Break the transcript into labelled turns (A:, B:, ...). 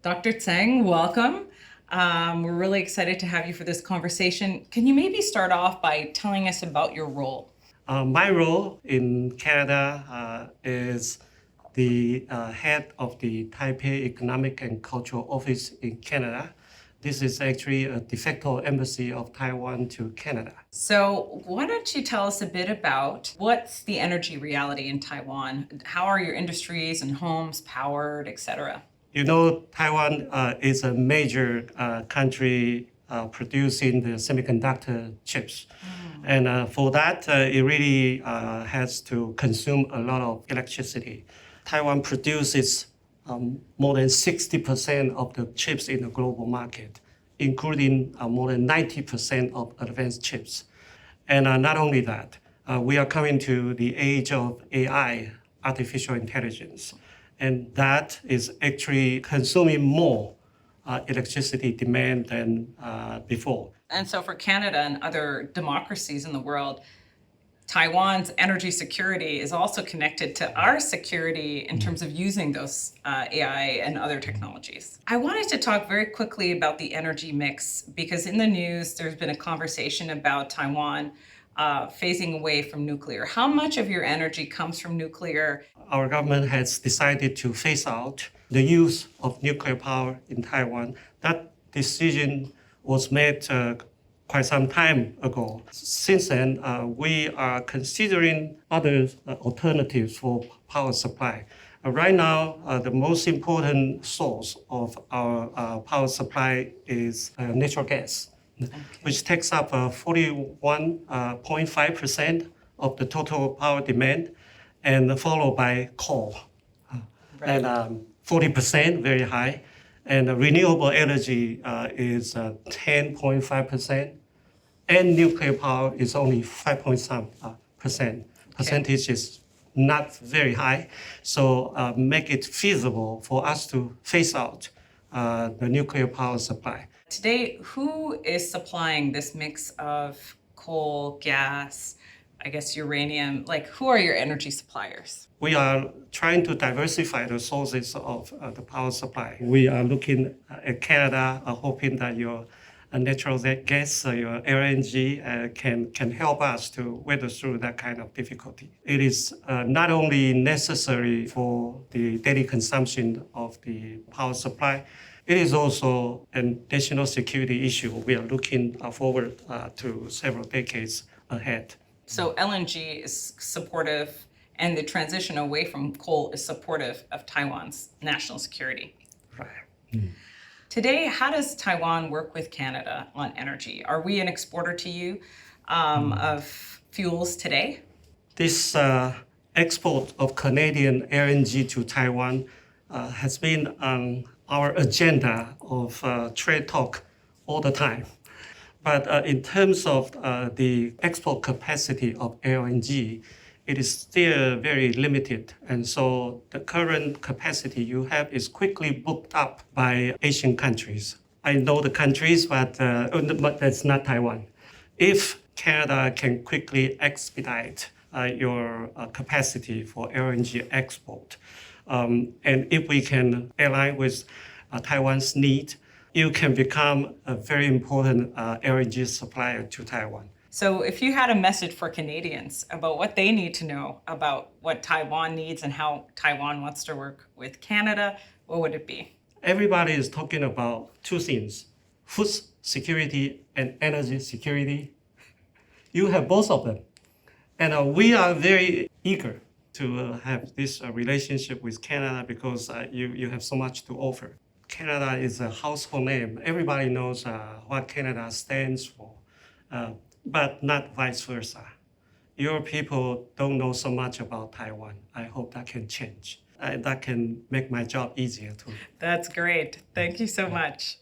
A: Dr. Tseng, welcome. We're really excited to have you for this conversation. Can you maybe start off by telling us about your role?
B: My role in Canada is the head of the Taipei Economic and Cultural Office in Canada. This is actually a de facto embassy of Taiwan to Canada.
A: So, why don't you tell us a bit about what's the energy reality in Taiwan? How are your industries and homes powered, etc.?
B: You know, Taiwan is a major country producing the semiconductor chips. And for that, it really has to consume a lot of electricity. Taiwan produces more than 60% of the chips in the global market, including more than 90% of advanced chips. And not only that, we are coming to the age of AI, artificial intelligence, and that is actually consuming more electricity demand than before.
A: And so, for Canada and other democracies in the world, Taiwan's energy security is also connected to our security in terms of using those AI and other technologies. I wanted to talk very quickly about the energy mix because in the news, there's been a conversation about Taiwan phasing away from nuclear. How much of your energy comes from nuclear?
B: Our government has decided to phase out the use of nuclear power in Taiwan. That decision was made quite some time ago. Since then, we are considering other alternatives for power supply. Right now, the most important source of our power supply is natural gas, which takes up 41.5% of the total power demand, and followed by coal,
A: Right.
B: and 40%, very high. And renewable energy is 10.5%, and nuclear power is only 5.some%. Percentage is not very high, so make it feasible for us to phase out the nuclear power supply.
A: Today, who is supplying this mix of coal, gas, I guess uranium? Like, who are your energy suppliers?
B: We are trying to diversify the sources of the power supply. We are looking at Canada, hoping that your natural gas, your LNG, can help us to weather through that kind of difficulty. It is not only necessary for the daily consumption of the power supply, it is also a national security issue. We are looking forward to several decades ahead.
A: So LNG is supportive, and the transition away from coal is supportive of Taiwan's national security.
B: Right.
A: Today, how does Taiwan work with Canada on energy? Are we an exporter to you of fuels today?
B: This export of Canadian LNG to Taiwan has been on our agenda of trade talk all the time. But in terms of the export capacity of LNG, it is still very limited. And so the current capacity you have is quickly booked up by Asian countries. I know the countries, but that's not Taiwan. If Canada can quickly expedite your capacity for LNG export, and if we can align with Taiwan's need, you can become a very important LNG supplier to Taiwan.
A: So, if you had a message for Canadians about what they need to know about what Taiwan needs and how Taiwan wants to work with Canada, what would it be?
B: Everybody is talking about two things: food security and energy security. You have both of them. And we are very eager to have this relationship with Canada because you have so much to offer. Canada is a household name. Everybody knows what Canada stands for, but not vice versa. Your people don't know so much about Taiwan. I hope that can change. That can make my job easier too.
A: That's great. Thank you so much.